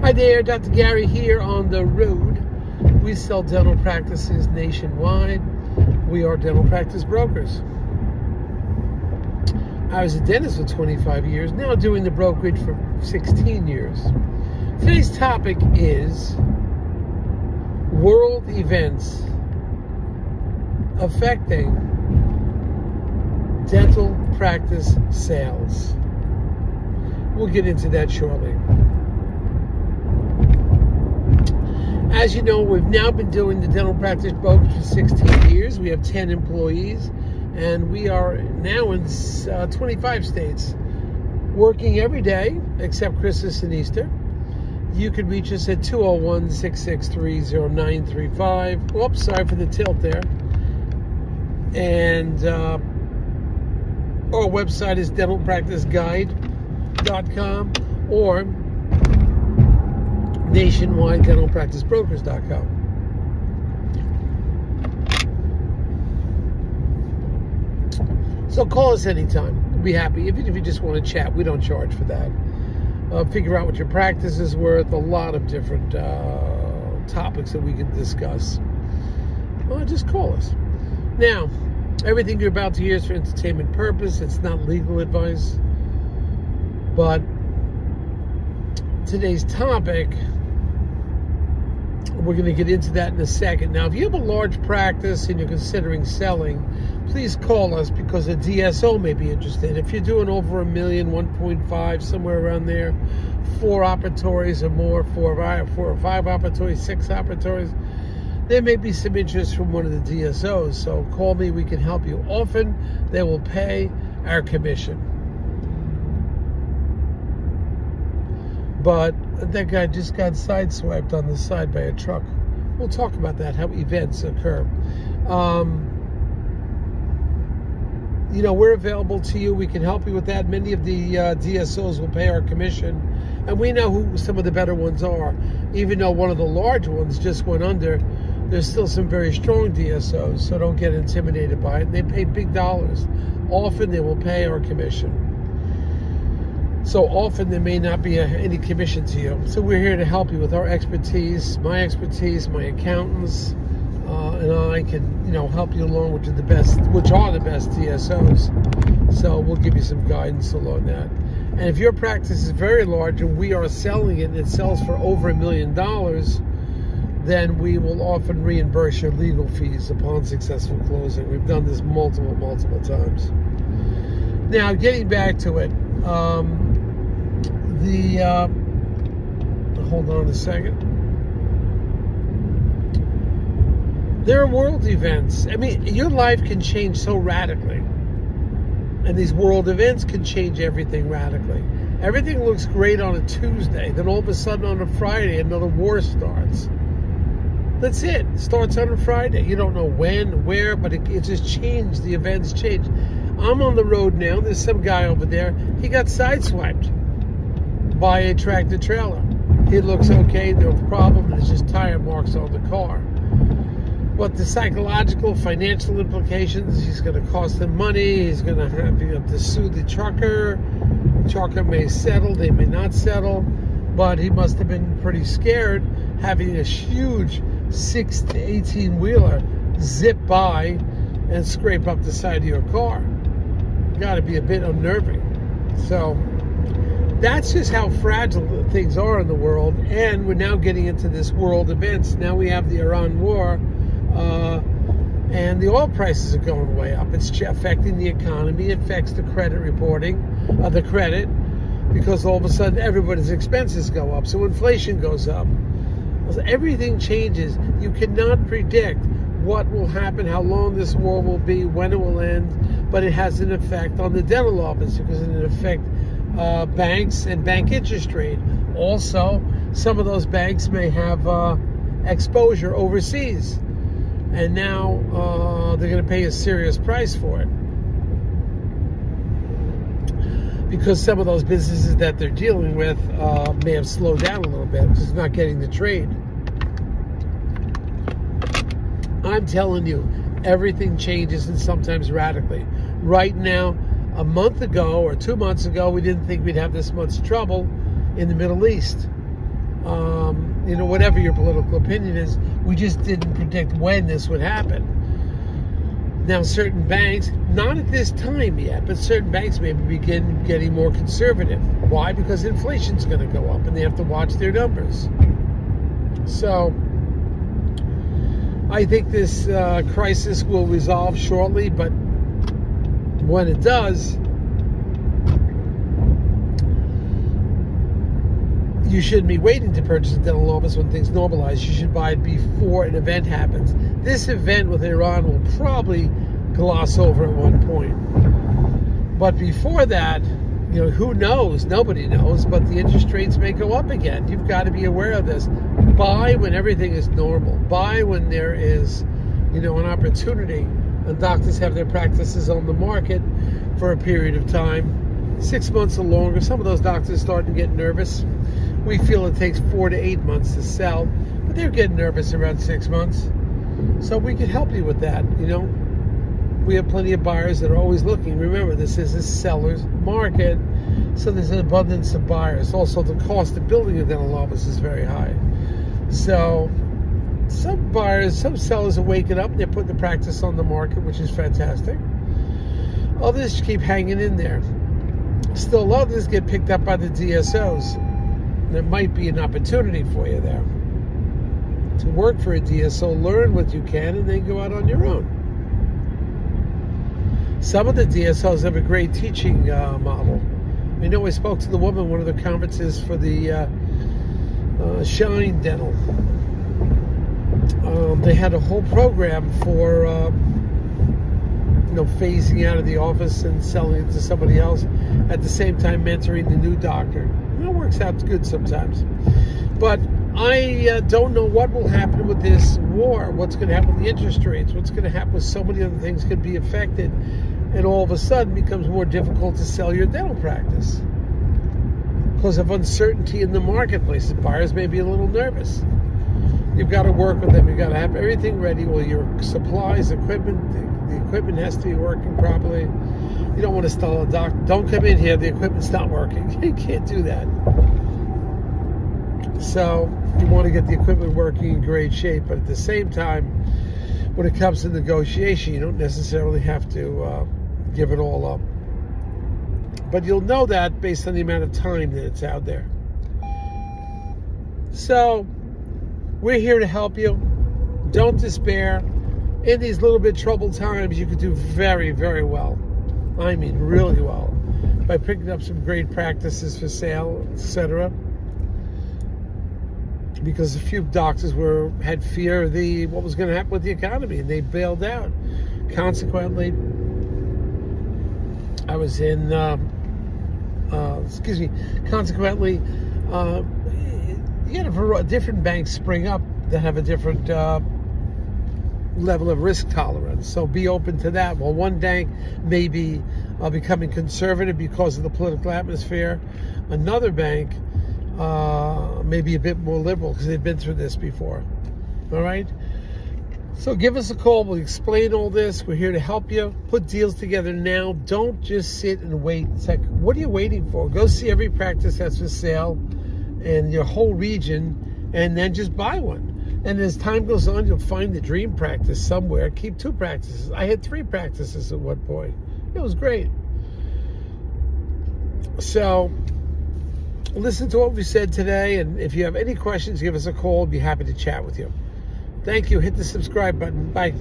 Hi there, Dr. Gary here on the road. We sell dental practices nationwide. We are dental practice brokers. I was a dentist for 25 years, now doing the brokerage for 16 years. Today's topic is world events affecting dental practice sales. We'll get into that shortly. As you know, we've now been doing the dental practice brokerage for 16 years. We have 10 employees, and we are now in 25 states, working every day except Christmas and Easter. You can reach us at 201-663-0935. Oops, sorry for the tilt there. And our website is dentalpracticeguide.com or nationwidedentalpracticebrokers.com. So call us anytime. We'll be happy. Even if you just want to chat, we don't charge for that. Figure out what your practice is worth. A lot of different topics that we can discuss. Just call us. Now, everything you're about to hear is for entertainment purpose. It's not legal advice. But today's topic, we're going to get into that in a second. Now, if you have a large practice and you're considering selling, please call us because a DSO may be interested. If you're doing over $1 million, 1.5, somewhere around there, 4 operatories or more, 4 or 5 operatories, 6 operatories, there may be some interest from one of the DSOs. So call me, we can help you. Often they will pay our commission. But that guy just got sideswiped on the side by a truck. We'll talk about that, how events occur. We're available to you. We can help you with that. Many of the DSOs will pay our commission. And we know who some of the better ones are. Even though one of the large ones just went under, there's still some very strong DSOs, so don't get intimidated by it. They pay big dollars. Often they will pay our commission. So often there may not be any commission to you. So we're here to help you with our expertise, my accountants, and I can, help you along which are the best DSOs. So we'll give you some guidance along that. And if your practice is very large and we are selling it and it sells for over $1 million, then we will often reimburse your legal fees upon successful closing. We've done this multiple times. Now, getting back to it, hold on a second. There are world events. I mean, your life can change so radically. And these world events can change everything radically. Everything looks great on a Tuesday. Then all of a sudden on a Friday, another war starts. That's it. It starts on a Friday. You don't know when, where, but it just changed. The events change. I'm on the road now. There's some guy over there. He got sideswiped by a tractor trailer. He looks okay. No problem. There's just tire marks on the car. But the psychological, financial implications, he's going to cost him money. He's going to have to sue the trucker. The trucker may settle. They may not settle. But he must have been pretty scared having a huge 6 to 18 wheeler zip by and scrape up the side of your car. Got to be a bit unnerving. So that's just how fragile things are in the world. And we're now getting into this world events. Now we have the Iran war, and the oil prices are going way up. It's affecting the economy. It affects the credit reporting, the credit, because all of a sudden everybody's expenses go up. So inflation goes up. Everything changes. You cannot predict what will happen, how long this war will be, when it will end, but it has an effect on the dental office because it affects banks and bank interest rate. Also, some of those banks may have exposure overseas, and now they're going to pay a serious price for it because some of those businesses that they're dealing with may have slowed down a little bit because it's not getting the trade. I'm telling you, everything changes, and sometimes radically. Right now, a month ago or 2 months ago, we didn't think we'd have this much trouble in the Middle East. Whatever your political opinion is, we just didn't predict when this would happen. Now, certain banks, not at this time yet, but certain banks maybe begin getting more conservative. Why? Because inflation's going to go up and they have to watch their numbers. So, I think this crisis will resolve shortly, but when it does, you shouldn't be waiting to purchase a dental office when things normalize. You should buy it before an event happens. This event with Iran will probably gloss over at one point. But before that, who knows? Nobody knows, but the interest rates may go up again. You've got to be aware of this. Buy when everything is normal. Buy when there is, an opportunity. And doctors have their practices on the market for a period of time, 6 months or longer. Some of those doctors starting to get nervous. We feel it takes 4 to 8 months to sell, but they're getting nervous around 6 months. So we can help you with that. We have plenty of buyers that are always looking. Remember, this is a seller's market, so there's an abundance of buyers. Also, the cost of building a dental office is very high. So some sellers are waking up and they're putting the practice on the market, which is fantastic. Others keep hanging in there. Still, others get picked up by the DSOs. There might be an opportunity for you there to work for a DSO, learn what you can, and then go out on your own. Some of the DSOs have a great teaching model. I spoke to the woman at one of the conferences for the Shine Dental. They had a whole program for phasing out of the office and selling it to somebody else, at the same time mentoring the new doctor. It works out good sometimes. But I don't know what will happen with this war, what's going to happen with the interest rates, what's going to happen with so many other things could be affected, and all of a sudden becomes more difficult to sell your dental practice because of uncertainty in the marketplace. The buyers may be a little nervous. You've got to work with them. You've got to have everything ready. Well, your supplies, equipment, the equipment has to be working properly. You don't want to tell a doctor, don't come in here, the equipment's not working. You can't do that. So you want to get the equipment working in great shape, but at the same time, when it comes to negotiation, you don't necessarily have to give it all up. But you'll know that based on the amount of time that it's out there. So we're here to help you. Don't despair. In these little bit troubled times, you could do very, very well. I mean, really well, by picking up some great practices for sale, etc. Because a few doctors had fear of what was going to happen with the economy, and they bailed out. Consequently, I was in. Consequently, you got different banks spring up that have a different level of risk tolerance. So be open to that. Well, one bank may be becoming conservative because of the political atmosphere. Another bank may be a bit more liberal because they've been through this before. All right? So give us a call. We'll explain all this. We're here to help you. Put deals together now. Don't just sit and wait. It's like, what are you waiting for? Go see every practice that's for sale in your whole region and then just buy one. And as time goes on, you'll find the dream practice somewhere. Keep 2 practices. I had 3 practices at one point. It was great. So listen to what we said today, and if you have any questions, give us a call. We'll be happy to chat with you. Thank you. Hit the subscribe button. Bye.